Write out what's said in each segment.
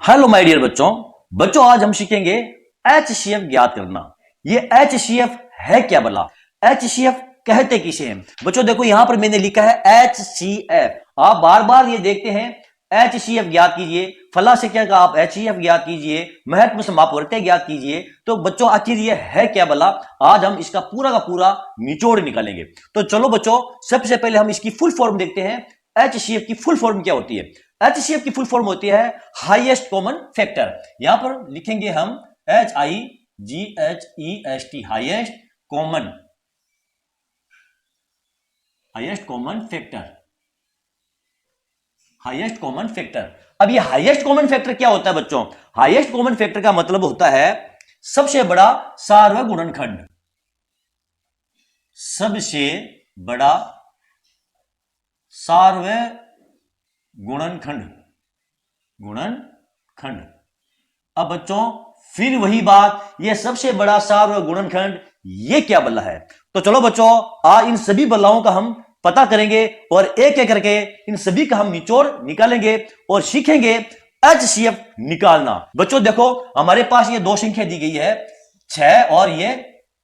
Hello my dear बच्चों आज हम सीखेंगे HCF ज्ञात करना। ये HCF है क्या भला? HCF कहते किसे हैं? बच्चों देखो यहां पर मैंने लिखा है HCF। आप बार बार ये देखते हैं HCF ज्ञात कीजिए, फला संख्या का आप HCF ज्ञात कीजिए, महत्व समापवर्त्य ज्ञात कीजिए। तो बच्चों आखिर ये है क्या भला? आज हम इसका पूरा का पूरा निचोड़ निकालेंगे। तो चलो बच्चों सबसे पहले हम इसकी फुल फॉर्म देखते हैं। HCF की फुल फॉर्म क्या होती है? HCF की फुल फॉर्म होती है हाईएस्ट कॉमन फैक्टर। यहां पर लिखेंगे हम HIGHEST, highest common factor. Highest common factor. अब ये हाईएस्ट कॉमन फैक्टर क्या होता है बच्चों? हाईएस्ट कॉमन फैक्टर का मतलब होता है सबसे बड़ा सार्वगुणनखंड। सबसे बड़ा गुणनखंड। अब बच्चों फिर वही बात, ये सबसे बड़ा सार्वगुणनखंड ये क्या बला है? तो चलो बच्चों आज इन सभी बलाओं का हम पता करेंगे और एक एक करके इन सभी का हम निचोड़ निकालेंगे और सीखेंगे HCF निकालना। बच्चों देखो हमारे पास ये दो संख्या दी गई है 6 और ये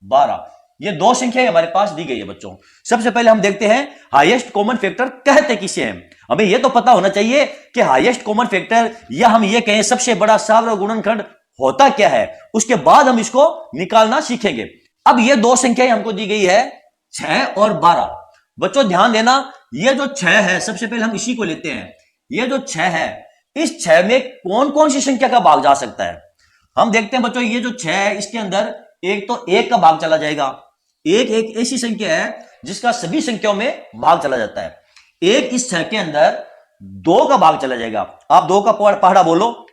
12। ये दो संख्याएं हमारे पास दी गई है बच्चों। सबसे पहले हम देखते हैं हाईएस्ट कॉमन फैक्टर कहते किसे हैं। हमें यह तो पता होना चाहिए कि हाईएस्ट कॉमन फैक्टर या हम ये कहें सबसे बड़ा सार्वगुणनखंड होता क्या है, उसके बाद हम इसको निकालना सीखेंगे। अब ये दो संख्याएं हमको दी गई है 6 और 12। बच्चों ध्यान देना, ये जो 6 है सबसे पहले हम इसी को लेते हैं। ये जो 6 है इस 6 में कौन कौन सी संख्या का भाग जा सकता है? हम देखते हैं बच्चों ये जो 6 है इसके अंदर एक तो 1 का भाग चला जाएगा। एक ऐसी संख्या है जिसका सभी संख्याओं में भाग चला जाता है। एक इस 6 के अंदर 2 का भाग चला जाएगा। आप 2 का पहाड़ा बोलो,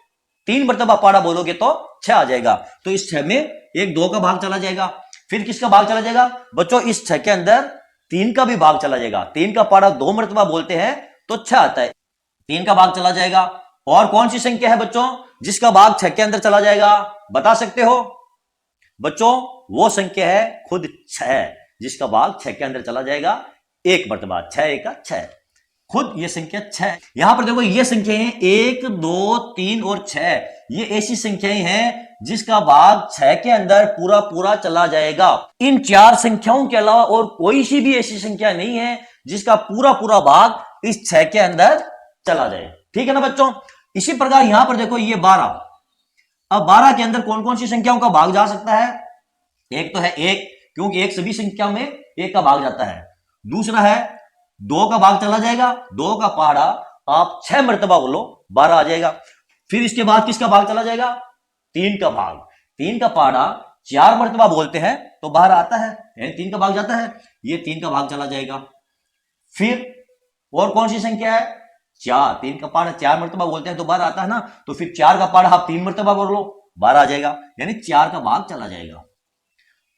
3 मरतबा पहाड़ा बोलोगे तो 6 आ जाएगा। तो इस 6 में एक 2 का भाग चला जाएगा। फिर किसका भाग चला जाएगा? बच्चों इस 6 के अंदर 3 का भी भाग चला जाएगा। 3 का पहाड़ा 2 मरतबा बोलते हैं तो 6 आता है, 3 का भाग चला जाएगा। और कौन सी संख्या है बच्चों जिसका भाग 6 के अंदर चला जाएगा? बता सकते हो बच्चों? वो संख्या है खुद 6 जिसका भाग 6 के अंदर चला जाएगा एक मरतबा। 6 एक 6, खुद ये संख्या 6। यहां पर देखो ये संख्याएं 1 2 3 और 6 ये ऐसी संख्याएं हैं जिसका भाग 6 के अंदर पूरा पूरा चला जाएगा। इन 4 संख्याओं के अलावा और कोई सी भी ऐसी संख्या नहीं है जिसका पूरा पूरा भाग इस 6 के अंदर चला जाए। ठीक है ना बच्चों? इसी प्रकार यहां पर देखो ये 12। अब 12 के अंदर कौन कौन सी संख्याओं का भाग जा सकता है? एक तो है 1, क्योंकि 1 सभी संख्या में 1 का भाग जाता है। दूसरा है 2 का भाग चला जाएगा, 2 का पहाड़ा आप 6 मरतबा बोलो 12 आ जाएगा। फिर इसके बाद किसका भाग चला जाएगा? 3 का भाग। 3 का पहाड़ा 4 मरतबा बोलते हैं तो 12 आता है, 3 का भाग जाता है, ये 3 का भाग चला जाएगा। फिर और कौन सी संख्या है? 4। 3 का पहाड़ा 4 मरतबा बोलते हैं तो 12 आता है ना। तो फिर 4 का पहाड़ा आप 3 मरतबा बोल लो 12 आ जाएगा, यानी 4 का भाग चला जाएगा।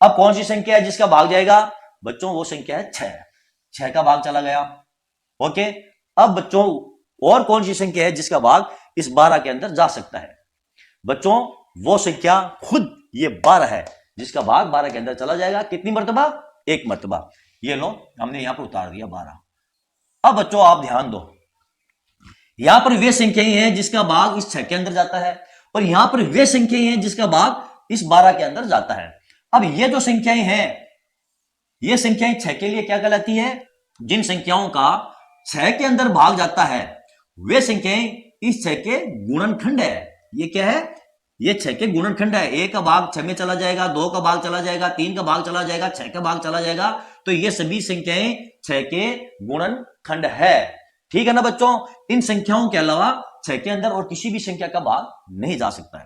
अब कौन सी संख्या है जिसका भाग जाएगा? बच्चों वो संख्या है 6। 6 का भाग चला गया। ओके, अब बच्चों और कौन सी संख्या है जिसका भाग इस 12 के अंदर जा सकता है? बच्चों वो संख्या खुद ये 12 है जिसका भाग 12 के अंदर चला जाएगा। कितनी मरतबा? 1 मरतबा। ये लो हमने यहां पर उतार दिया 12। अब बच्चों आप ध्यान दो, यहां पर वे संख्याएं हैं जिसका भाग इस 6 के अंदर जाता है और यहां पर वे संख्याएं हैं जिसका भाग इस 12 के अंदर जाता है। अब ये जो संख्याएं हैं ये संख्याएं 6 के लिए क्या कहलाती है? जिन संख्याओं का 6 के अंदर भाग जाता है वे संख्याएं इस 6 के गुणनखंड है। ये क्या है? ये 6 के गुणनखंड है। 1 का भाग 6 में चला जाएगा, 2 का भाग चला जाएगा, 3 का भाग चला जाएगा, 6 का भाग चला जाएगा। तो ये सभी संख्याएं 6 के गुणनखंड है। ठीक है ना बच्चों? इन संख्याओं के अलावा 6 के अंदर और किसी भी संख्या का भाग नहीं जा सकता है।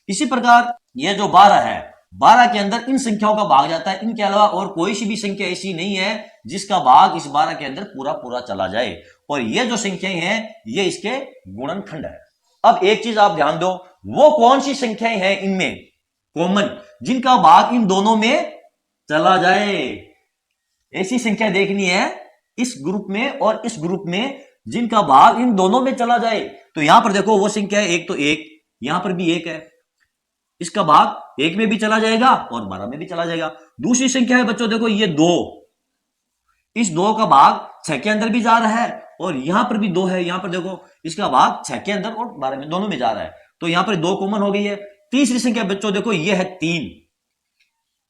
इसी प्रकार ये जो 12 है, 12 के अंदर इन संख्याओं का भाग जाता है। इनके अलावा और कोई सी भी संख्या ऐसी नहीं है जिसका भाग इस 12 के अंदर पूरा पूरा चला जाए। और ये जो संख्याएं हैं ये इसके गुणनखंड है। अब एक चीज आप ध्यान दो, वो कौन सी संख्याएं हैं इनमें कॉमन जिनका भाग इन दोनों में चला जाए? ऐसी संख्या देखनी है इस ग्रुप में और इस ग्रुप में जिनका भाग इन दोनों में चला जाए। तो यहां पर देखो वो संख्या है, एक तो 1, यहां पर भी 1 है, इसका भाग 1 में भी चला जाएगा और 12 में भी चला जाएगा। दूसरी संख्या है बच्चों देखो ये 2, इस 2 का भाग 6 के अंदर भी जा रहा है और यहां पर भी 2 है। यहां पर देखो इसका भाग 6 के अंदर और 12 में दोनों में जा रहा है। तो यहां पर 2 कॉमन हो गई है। तीसरी संख्या बच्चों देखो ये है 3,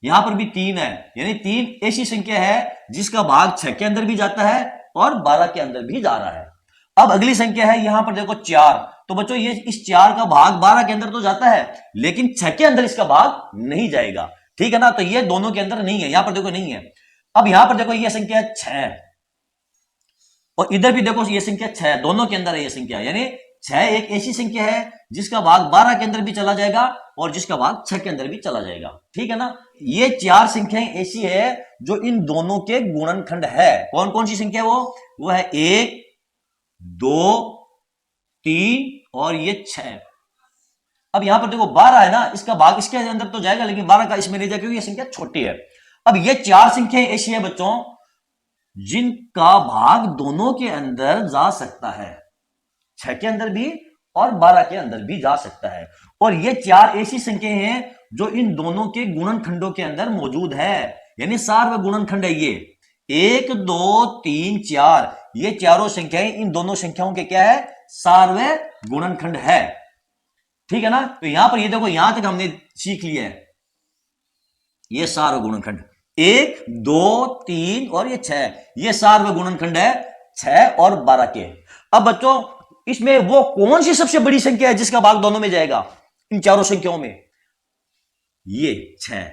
यहां पर भी 3 है, यानी 3 ऐसी संख्या है जिसका भाग 6 के अंदर भी जाता है और 12 के अंदर भी जा रहा है। अब अगली संख्या है यहां पर देखो 4, तो बच्चों ये इस 4 का भाग 12 के अंदर तो जाता है लेकिन 6 के अंदर इसका भाग नहीं जाएगा, ठीक है ना। तो ये दोनों के अंदर नहीं है, यहां पर देखो नहीं है। अब यहां पर देखो ये संख्या 6 और इधर भी देखो ये संख्या 6, दोनों के अंदर है ये संख्या, यानी 6 एक ऐसी संख्या है जिसका भाग 12 के अंदर भी चला जाएगा और जिसका भाग 6 के अंदर भी चला जाएगा, ठीक है ना। ये 4 संख्याएं ऐसी है जो इन दोनों के गुणनखंड है। कौन कौन सी संख्या वो है 1, 2, 3 और ये 6। अब यहां पर देखो 12 है ना, इसका भाग इसके अंदर तो जाएगा लेकिन 12 का इसमें नहीं जाएगा क्योंकि ये संख्या छोटी है। अब ये 4 संख्याएं ऐसी है बच्चों जिनका भाग दोनों के अंदर जा सकता है, 6 के अंदर भी और 12 के अंदर भी जा सकता है। और ये 4 ऐसी संख्याएं हैं जो इन दोनों के गुणनखंडों के अंदर मौजूद है, यानी सार्वभौम गुणनखंड है ये 1, 2, 3, 4, ये चारों संख्याएं इन दोनों संख्याओं के क्या है, सार्वभौम गुणनखंड है, ठीक है ना। तो यहां पर ये देखो यहां तक हमने सीख लिया है, ये सार्वभौम गुणनखंड 1, 2, 3 और ये 6, ये सार्वभौम गुणनखंड है 6 और 12 के। अब बच्चों इसमें वो कौन सी सबसे बड़ी संख्या है जिसका भाग दोनों में जाएगा इन चारों संख्याओं में, ये 6,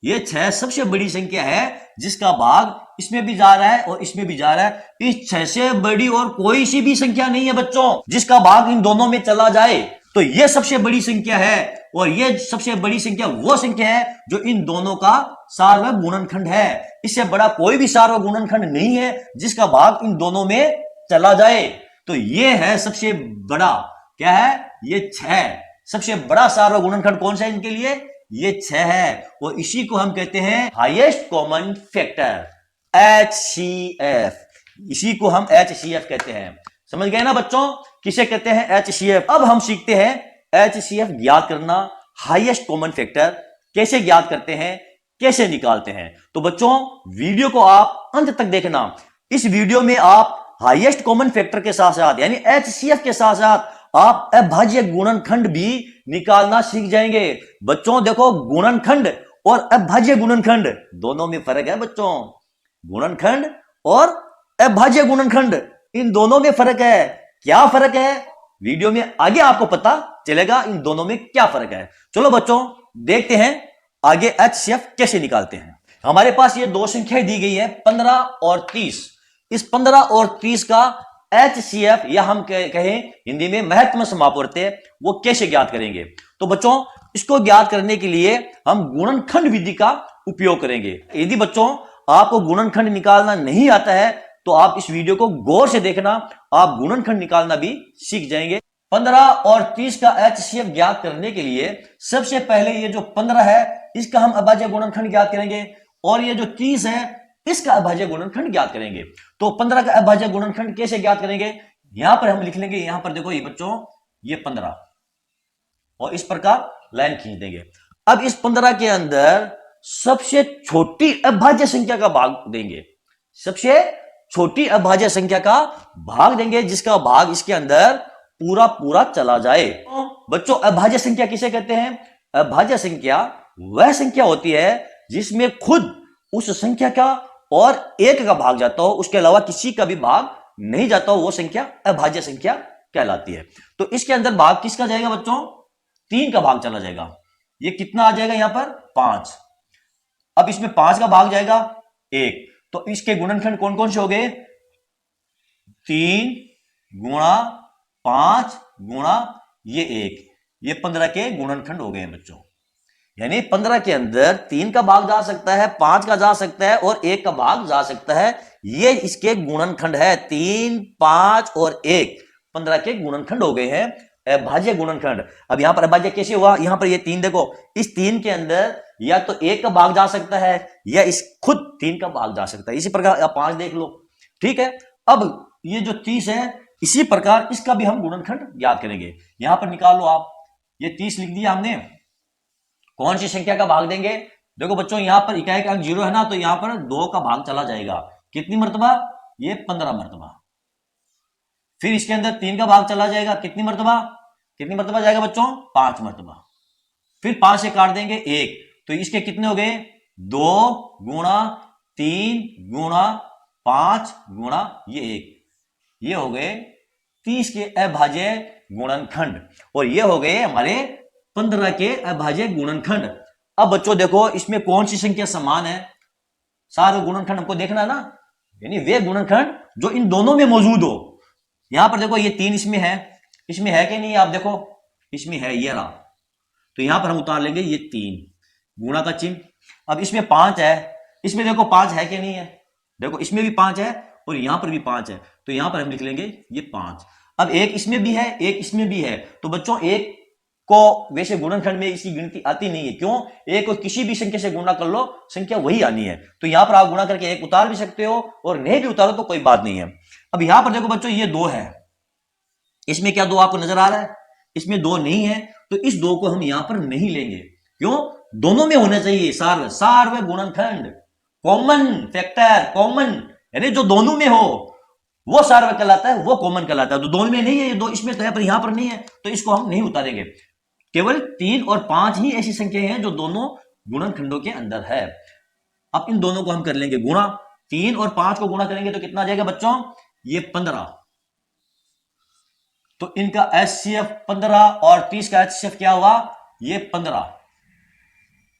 ये 6 सबसे बड़ी संख्या है जिसका भाग इसमें भी जा रहा है और इसमें भी जा रहा है। इस 6 से बड़ी और कोई सी भी संख्या नहीं है बच्चों जिसका भाग इन दोनों में चला जाए, तो ये सबसे बड़ी संख्या है और ये सबसे बड़ी संख्या वो संख्या है जो इन दोनों का सार्वभौम गुणनखंड है। इससे बड़ा कोई भी सार्वभौम गुणनखंड नहीं है जिसका भाग इन दोनों में चला जाए। तो ये है सबसे बड़ा, क्या है, ये 6 सबसे बड़ा सार्वभौम गुणनखंड कौन सा है इनके लिए, ये 6 है और इसी को हम कहते हैं हाईएस्ट कॉमन फैक्टर, HCF। इसी को हम HCF कहते हैं। समझ गए ना बच्चों, किसे कहते हैं HCF। अब हम सीखते हैं HCF ज्ञात करना, हाईएस्ट कॉमन फैक्टर कैसे ज्ञात करते हैं, कैसे निकालते हैं। तो बच्चों वीडियो को आप अंत तक देखना। इस वीडियो में आप हाईएस्ट कॉमन फैक्टर के साथ साथ यानी HCF के साथ साथ आप अभाज्य गुणनखंड भी निकालना सीख जाएंगे। बच्चों देखो गुणनखंड और अभाज्य गुणनखंड दोनों में फर्क है बच्चों, गुणनखंड और अभाज्य गुणनखंड इन दोनों में फर्क है। क्या फर्क है वीडियो में आगे आपको पता चलेगा, इन दोनों में क्या फर्क है। चलो बच्चों देखते हैं आगे HCF कैसे निकालते हैं। हमारे पास ये दो संख्याएं दी गई है 15 और 30। इस 15 और 30 का HCF या हम कहें हिंदी में महत्तम समापवर्त्य वो कैसे ज्ञात करेंगे। तो बच्चों इसको ज्ञात करने के लिए हम गुणनखंड विधि का उपयोग करेंगे। यदि बच्चों आपको गुणनखंड निकालना नहीं आता है तो आप इस वीडियो को गौर से देखना, आप गुणनखंड निकालना भी सीख जाएंगे। 15 और 30 का HCF ज्ञात करने के लिए सबसे पहले ये जो 15 है इसका हम अभाज्य गुणनखंड ज्ञात करेंगे और ये जो 30 है इसका अभाज्य गुणनखंड ज्ञात करेंगे। तो 15 का अभाज्य गुणनखंड कैसे ज्ञात करेंगे, यहां पर हम लिख लेंगे, यहां पर देखो ये बच्चों ये 15 और इस प्रकार लाइन खींच देंगे। अब इस 15 के अंदर सबसे छोटी अभाज्य संख्या का भाग देंगे, सबसे छोटी अभाज्य संख्या का भाग देंगे जिसका भाग इसके अंदर पूरा पूरा चला जाए। बच्चों अभाज्य संख्या किसे कहते हैं, अभाज्य संख्या वह संख्या होती है जिसमें खुद उस संख्या का और एक का भाग जाता हो, उसके अलावा किसी का भी भाग नहीं जाता हो, वो संख्या अभाज्य संख्या कहलाती है। तो इसके अंदर भाग किसका जाएगा बच्चों, 3 का भाग चला जाएगा। ये कितना आ जाएगा यहां पर 5। अब इसमें 5 का भाग जाएगा 1, तो इसके गुणनखंड कौन कौन से हो गए, 3 गुणा 5 गुणा ये 1, ये 15 के गुणनखंड हो गए बच्चों। यानी 15 के अंदर 3 का भाग जा सकता है, 5 का जा सकता है और 1 का भाग जा सकता है। ये इसके गुणनखंड है, 3, 5 और 1 15 के गुणनखंड हो गए हैं, अभाज्य गुणनखंड। अब यहां पर अभाज्य कैसे हुआ, यहां पर ये 3 देखो, इस 3 के अंदर या तो 1 का भाग जा सकता है या इस खुद 3 का भाग जा सकता है। इसी प्रकार आप 5 देख लो, ठीक है। अब ये जो 30 है इसी प्रकार इसका भी हम गुणनखंड ज्ञात करेंगे। यहां पर निकाल लो आप, ये 30 लिख दिया हमने, कौन सी संख्या का भाग देंगे, देखो बच्चों यहां पर इकाई का अंक 0 है ना, तो यहां पर 2 का भाग चला जाएगा, कितनी मर्तबा, ये 15 मर्तबा। फिर इसके अंदर 3 का भाग चला जाएगा, कितनी मर्तबा, कितनी मरतबा जाएगा बच्चों? 5 मरतबा। फिर 5 से काट देंगे 1, तो इसके कितने हो गए? 2 गुणा 3 गुणा 5 गुणा ये 1, ये हो गए 30 के अभाज्य गुणनखंड, और ये हो गए हमारे 15 के अभाज्य गुणनखंड। अब बच्चों देखो इसमें कौन सी संख्या समान है? सारे गुणनखंड हमको देखना है ना, यानी वे गुणनखंड जो इन दोनों में मौजूद हो। यहां पर देखो ये 3 इसमें है कि नहीं? आप देखो इसमें है, ये रहा, तो यहां पर हम उतार लेंगे ये 3 गुणा का चिन्ह। अब इसमें 5 है, इसमें देखो 5 है कि नहीं है? देखो इसमें भी 5 है और यहां पर भी 5 है, तो यहां पर हम लिख लेंगे ये 5। अब एक इसमें भी है, एक इसमें भी है, तो बच्चों एक को वैसे गुणनखंड में इसकी गिनती आती नहीं है। क्यों? एक को किसी भी संख्या से गुणा कर लो, संख्या वही आनी है। तो यहां पर आप गुणा करके एक उतार भी सकते हो और नहीं भी उतारो तो कोई बात नहीं है। अब यहां पर देखो बच्चों ये 2 है, इसमें क्या 2 आपको नजर आ रहा है? इसमें 2 नहीं है, तो इस 2 को हम यहां पर नहीं लेंगे। क्यों? दोनों में होना चाहिए सार्व गुणनखंड, कॉमन फैक्टर, कॉमन, यानी जो दोनों में हो वो सार्व कहलाता है, वो कॉमन कहलाता है। तो दोनों में नहीं है, ये 2 इसमें तो है पर यहां पर नहीं है, तो इसको हम नहीं उतारेंगे। केवल 3 और 5 ही ऐसी संख्याएं हैं जो दोनों गुणनखंडों के अंदर है। अब इन दोनों को हम कर लेंगे गुणा, 3 और 5 को गुणा करेंगे तो कितना आ जाएगा बच्चों? ये 15। तो इनका HCF 15 और 30 का HCF क्या हुआ? ये 15।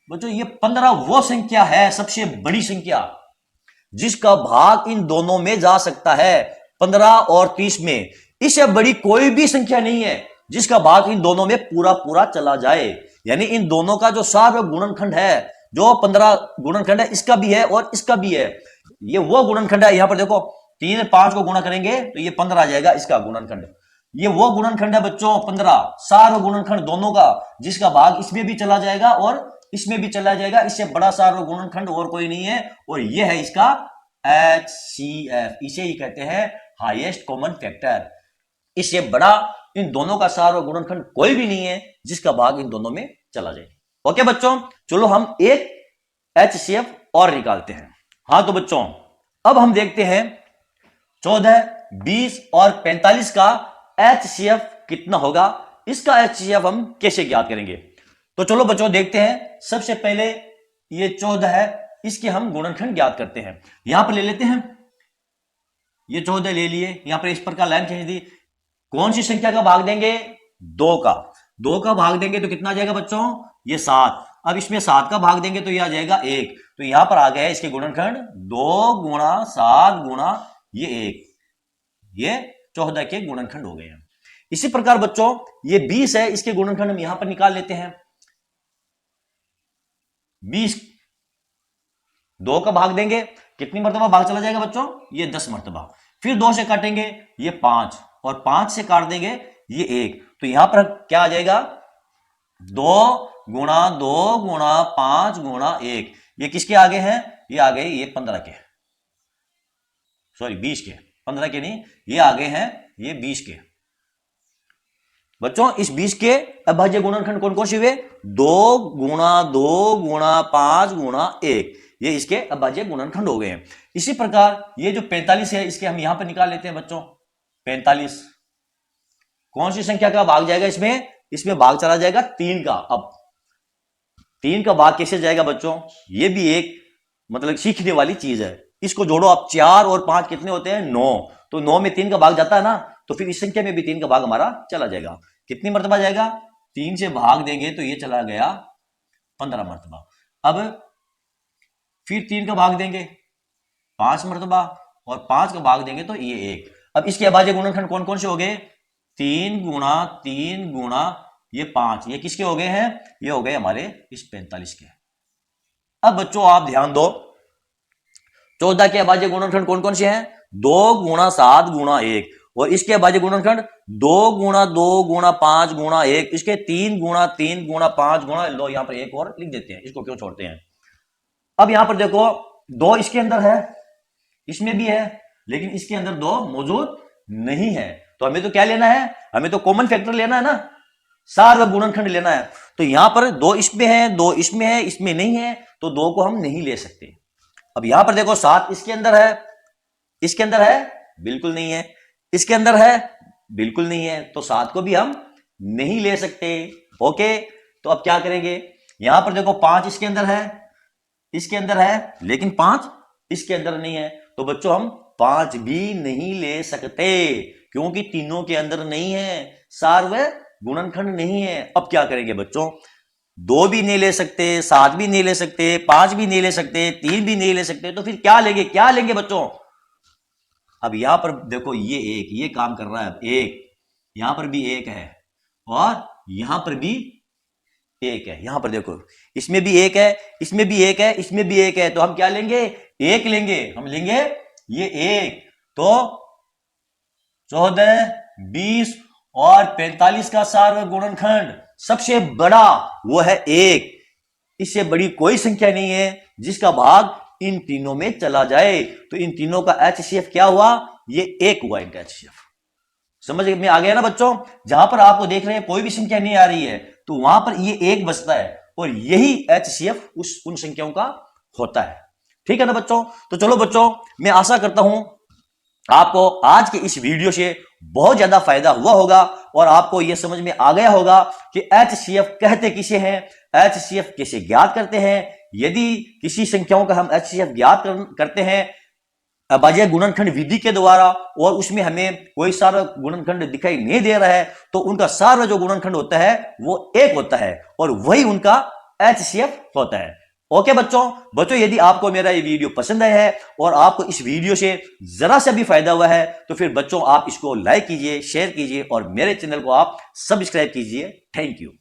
बच्चों ये 15 वो संख्या है, सबसे बड़ी संख्या, जिसका भाग इन दोनों में जा सकता है, 15 और 30 में। इससे बड़ी कोई भी संख्या नहीं है जिसका भाग इन दोनों में पूरा पूरा चला जाए। यानी इन दोनों का जो सार्व गुणनखंड है, जो 15 गुणनखंड है, इसका भी है और इसका भी है। ये वो गुणनखंड है, यहां पर देखो 3 5 को गुणा करेंगे तो ये 15 आ जाएगा इसका गुणनखंड। ये वो गुणनखंड है बच्चों 15, सार्व गुणनखंड दोनों का, जिसका भाग इसमें भी चला जाएगा और इसमें भी चला जाएगा। इससे बड़ा सार्व गुणनखंड और कोई नहीं है, और ये है इसका HCF। इसे ही कहते हैं हाईएस्ट कॉमन फैक्टर। इससे बड़ा इन दोनों का सार्व गुणनखंड कोई भी नहीं है जिसका भाग इन दोनों में चला जाए। ओके बच्चों, चलो हम एक HCF और निकालते हैं। हाँ तो बच्चों अब हम देखते हैं 14, 20 और 45 का HCF कितना होगा। इसका HCF हम कैसे ज्ञात करेंगे? तो चलो बच्चों देखते हैं। सबसे पहले ये 14 है, इसके हम गुणनखंड ज्ञात करते हैं। यहां पर ले लेते हैं, ये 14 ले लिए, यहां पर इस प्रकार लाइन खींच दी। कौन सी संख्या का भाग देंगे? 2 का। 2 का भाग देंगे तो कितना आ जाएगा बच्चों? ये 7। अब इसमें 7 का भाग देंगे तो ये आ जाएगा 1। तो यहां पर आ गया इसके गुणनखंड 2 गुणा 7 गुणा ये 1, ये 14 के गुणनखंड हो गए हैं। इसी प्रकार बच्चों ये 20 है, इसके गुणनखंड हम यहां पर निकाल लेते हैं। 20 2 का भाग देंगे, कितनी मरतबा भाग चला जाएगा बच्चों? ये 10 मरतबा। फिर 2 से काटेंगे ये 5, और 5 से काट देंगे ये 1, तो यहां पर क्या आ जाएगा? 2 गुणा 2 गुणा 5 गुणा 1। ये किसके आगे हैं? ये आ गए ये 15 के, सॉरी 20 के, 15 के नहीं, ये आगे हैं ये 20 के। बच्चों इस 20 के अभाज्य गुणनखंड कौन कौन से हुए? 2 गुणा 2 गुणा 5 गुणा 1, ये इसके अभाज्य गुणनखंड हो गए हैं। इसी प्रकार ये जो 45 है, इसके हम यहां पर निकाल लेते हैं बच्चों। 45 कौन सी संख्या का भाग जाएगा इसमें? इसमें भाग चला जाएगा 3 का। अब 3 का भाग कैसे जाएगा बच्चों? ये भी एक मतलब सीखने वाली चीज है। इसको जोड़ो आप, 4 और 5 कितने होते हैं? 9। तो 9 में 3 का भाग जाता है ना, तो फिर इस संख्या में भी 3 का भाग हमारा चला जाएगा। कितनी मरतबा जाएगा? 3 से भाग देंगे तो ये चला गया 15 मरतबा। अब फिर 3 का भाग देंगे 5 मरतबा, और 5 का भाग देंगे तो ये 1। अब इसके अभाज्य गुणनखंड कौन कौन से हो गए? 3 गुणा 3 गुणा ये 5, ये किसके हो गए हैं? ये हो गए हमारे इस 45 के। अब बच्चों आप ध्यान दो, 14 के अभाज्य गुणनखंड कौन कौन से हैं? 2 गुणा 7 गुणा 1, और इसके अभाज्य गुणनखंड 2 गुणा 2 गुणा 5 गुणा 1, इसके 3 गुणा 3 गुणा 5 गुणा लो, यहां पर एक और लिख देते हैं, इसको क्यों छोड़ते हैं। अब यहां पर देखो 2 इसके अंदर है, इसमें भी है, लेकिन इसके अंदर 2 मौजूद नहीं है। तो हमें तो क्या लेना है? हमें तो कॉमन फैक्टर लेना है ना, सार्व गुणनखंड लेना है। तो यहां पर 2 इसमें है, 2 इसमें है, इसमें नहीं है, तो 2 को हम नहीं ले सकते। अब यहां पर देखो 7 इसके अंदर है, इसके अंदर है? बिल्कुल नहीं है। इसके अंदर है? बिल्कुल नहीं है। तो 7 को भी हम नहीं ले सकते। ओके, तो अब क्या करेंगे, यहां पर देखो 5 इसके अंदर है, इसके अंदर है, लेकिन 5 इसके अंदर नहीं है, तो बच्चों हम 5 भी नहीं ले सकते क्योंकि तीनों के अंदर नहीं है, सार्वय गुणनखंड नहीं है। अब क्या करेंगे बच्चों, 2 भी नहीं ले सकते, 7 भी नहीं ले सकते, 5 भी नहीं ले सकते, 3 भी नहीं ले सकते, तो फिर क्या लेंगे, क्या लेंगे बच्चों। अब यहां पर देखो ये एक, ये काम कर रहा है, एक यहां पर भी एक है और यहां पर भी एक है, यहां पर देखो इसमें भी एक है, इसमें भी एक है, इसमें भी एक है, तो हम क्या लेंगे, एक लेंगे, हम लेंगे ये एक। तो 14, 20 और 45 का सार्वय गुणनखंड सबसे बड़ा वो है एक, इससे बड़ी कोई संख्या नहीं है जिसका भाग इन तीनों में चला जाए। तो इन तीनों का HCF क्या हुआ, ये एक हुआ इनका HCF। समझ में आ गया ना बच्चों, जहां पर आपको देख रहे हैं कोई भी संख्या नहीं आ रही है तो वहां पर ये एक बचता है और यही HCF उन संख्याओं का होता है। ठीक है ना बच्चों, तो चलो बच्चों, मैं आशा करता हूं आपको आज के इस वीडियो से बहुत ज्यादा फायदा हुआ होगा और आपको यह समझ में आ गया होगा कि HCF कहते किसे हैं, HCF कैसे ज्ञात करते हैं। यदि किसी संख्याओं का हम HCF ज्ञात करते हैं अभाज्य गुणनखंड विधि के द्वारा और उसमें हमें कोई सारा गुणनखंड दिखाई नहीं दे रहा है, तो उनका सारा जो गुणनखंड होता है वो एक होता है और वही उनका HCF होता है। ओके बच्चों, यदि आपको मेरा ये वीडियो पसंद आया है और आपको इस वीडियो से जरा सा भी फायदा हुआ है तो फिर बच्चों आप इसको लाइक कीजिए, शेयर कीजिए और मेरे चैनल को आप सब्सक्राइब कीजिए। Thank you.